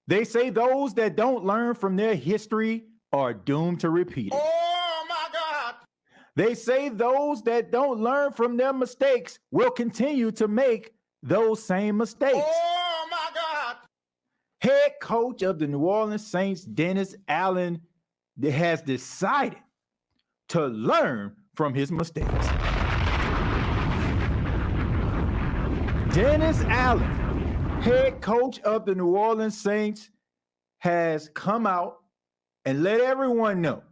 They say those that don't learn from their history are doomed to repeat it. Oh my God. They say those that don't learn from their mistakes will continue to make those same mistakes. Oh my God. Head coach of the New Orleans Saints, Dennis Allen, has decided to learn from his mistakes. Dennis Allen, head coach of the New Orleans Saints, has come out and let everyone know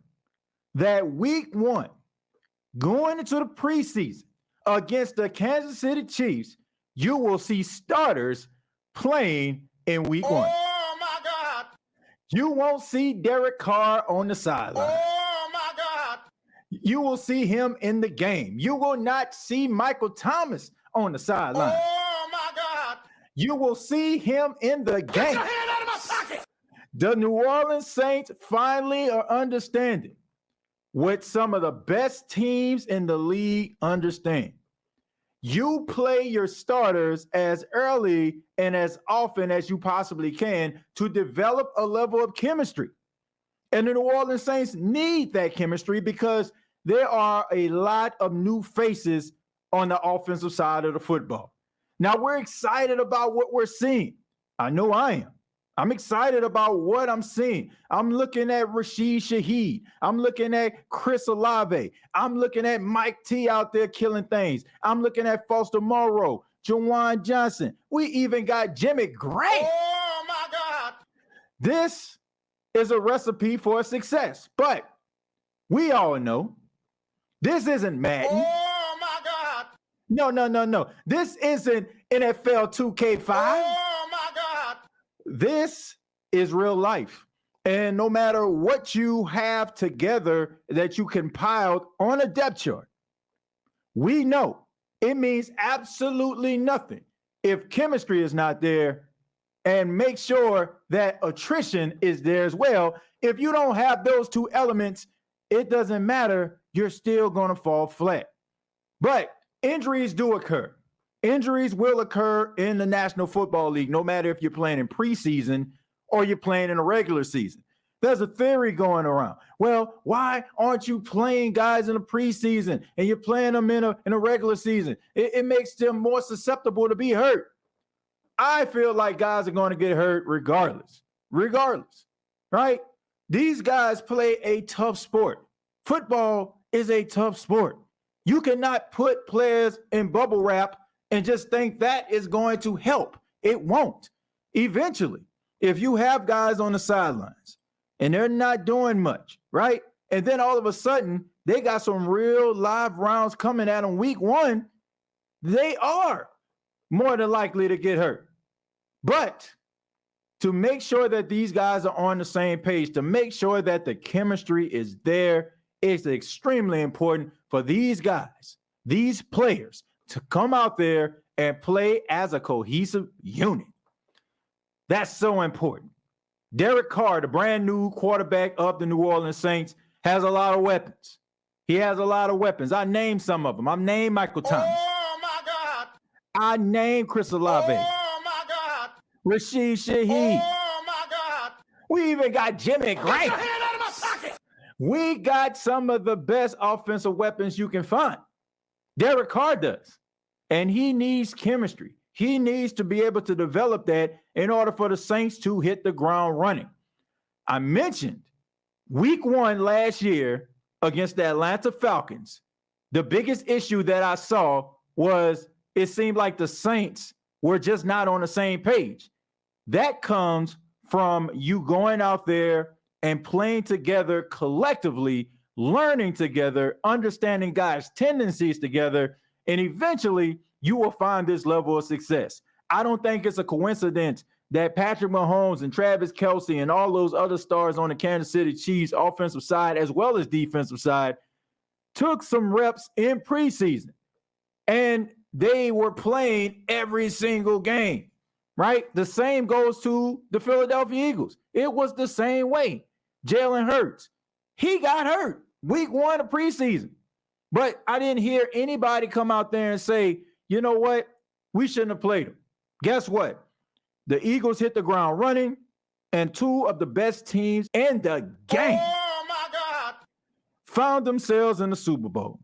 that week 1, going into the preseason against the Kansas City Chiefs, you will see starters playing in week 1. Oh my God. You won't see Derek Carr on the sideline. Oh my God. You will see him in the game. You will not see Michael Thomas on the sideline. Oh my God. You will see him in the game. Get your hand out of my pocket. The New Orleans Saints finally are understanding what some of the best teams in the league understand. You play your starters as early and as often as you possibly can to develop a level of chemistry. And the New Orleans Saints need that chemistry because there are a lot of new faces on the offensive side of the football. Now, we're excited about what we're seeing. I know I am. I'm excited about what I'm seeing. I'm looking at Rashid Shaheed. I'm looking at Chris Olave. I'm looking at Mike T out there killing things. I'm looking at Foster Moreau, Jawan Johnson. We even got Jimmy Graham. Oh my God. This is a recipe for success, but we all know this isn't Madden. Oh my God. No. This isn't NFL 2K5. Oh my God. This is real life. And no matter what you have together that you compiled on a depth chart, we know it means absolutely nothing if chemistry is not there, and make sure that attrition is there as well. If you don't have those two elements, it doesn't matter. You're still going to fall flat. But injuries do occur. Injuries will occur in the National Football League, no matter if you're playing in preseason or you're playing in a regular season. There's a theory going around. Well, why aren't you playing guys in the preseason and you're playing them in a regular season? It makes them more susceptible to be hurt. I feel like guys are going to get hurt regardless, right? These guys play a tough sport. Football is a tough sport. You cannot put players in bubble wrap and just think that is going to help. It won't. Eventually, if you have guys on the sidelines and they're not doing much, right? And then all of a sudden, they got some real live rounds coming at them week 1, they are more than likely to get hurt. But to make sure that these guys are on the same page, to make sure that the chemistry is there, it's extremely important for these guys, these players, to come out there and play as a cohesive unit. That's so important. Derek Carr, the brand new quarterback of the New Orleans Saints, has a lot of weapons. He has a lot of weapons. I named some of them. I named Michael Thomas. Oh my God. I named Chris Olave. Oh my God. Rashid Shaheed. Oh my God. We even got Jimmy Graham. Get your hand out of my pocket. We got some of the best offensive weapons you can find. Derek Carr does. And he needs chemistry. He needs to be able to develop that in order for the Saints to hit the ground running. I mentioned week 1 last year against the Atlanta Falcons. The biggest issue that I saw was it seemed like the Saints were just not on the same page. That comes from you going out there and playing together collectively, learning together, understanding guys' tendencies together, and eventually you will find this level of success. I don't think it's a coincidence that Patrick Mahomes and Travis Kelce and all those other stars on the Kansas City Chiefs offensive side as well as defensive side took some reps in preseason. And they were playing every single game, right? The same goes to the Philadelphia Eagles. It was the same way. Jalen Hurts, he got hurt week 1 of preseason. But I didn't hear anybody come out there and say, you know what? We shouldn't have played him. Guess what? The Eagles hit the ground running, and two of the best teams in the game Oh my God. found themselves in the Super Bowl.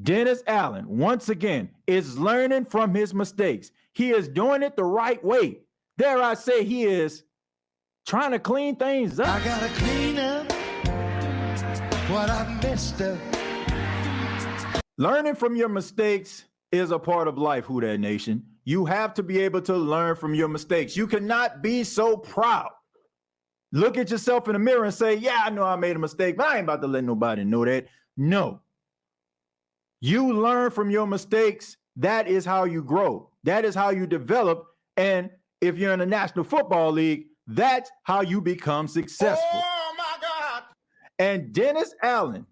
Dennis Allen, once again, is learning from his mistakes. He is doing it the right way. Dare I say he is trying to clean things up. I gotta clean up what I messed up. Learning from your mistakes is a part of life, Who Dat Nation. You have to be able to learn from your mistakes. You cannot be so proud. Look at yourself in the mirror and say, yeah, I know I made a mistake, but I ain't about to let nobody know that. No. You learn from your mistakes. That is how you grow. That is how you develop. And if you're in the National Football League, that's how you become successful. Oh my God. And Dennis Allen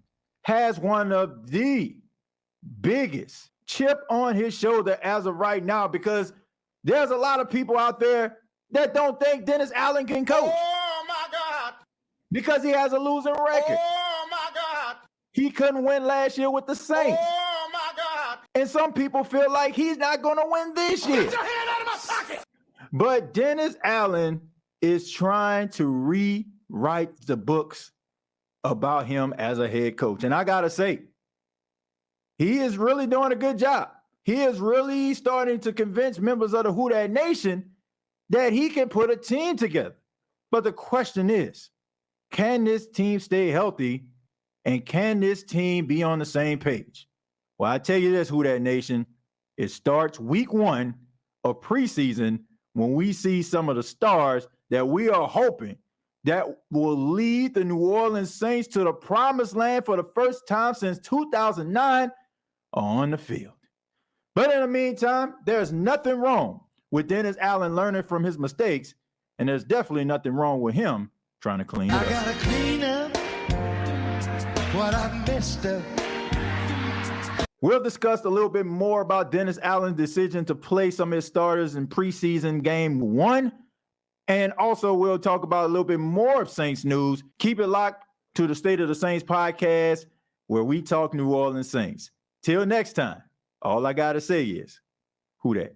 has one of the biggest chip on his shoulder as of right now, because there's a lot of people out there that don't think Dennis Allen can coach Oh my God. because he has a losing record. Oh my God. He couldn't win last year with the Saints. Oh my God. And some people feel like he's not going to win this year. Get your hand out of my pocket. But Dennis Allen is trying to rewrite the books about him as a head coach. And I got to say, he is really doing a good job. He is really starting to convince members of the Who Dat Nation that he can put a team together. But the question is, can this team stay healthy, and can this team be on the same page? Well, I tell you this, Who Dat Nation, it starts week 1 of preseason when we see some of the stars that we are hoping that will lead the New Orleans Saints to the promised land for the first time since 2009 on the field. But in the meantime, there's nothing wrong with Dennis Allen learning from his mistakes, and there's definitely nothing wrong with him trying to clean it up. I gotta clean up what I messed up. We'll discuss a little bit more about Dennis Allen's decision to play some of his starters in preseason game 1. And also we'll talk about a little bit more of Saints news. Keep it locked to the State of the Saints podcast, where we talk New Orleans Saints. Till next time, all I got to say is, Who Dat?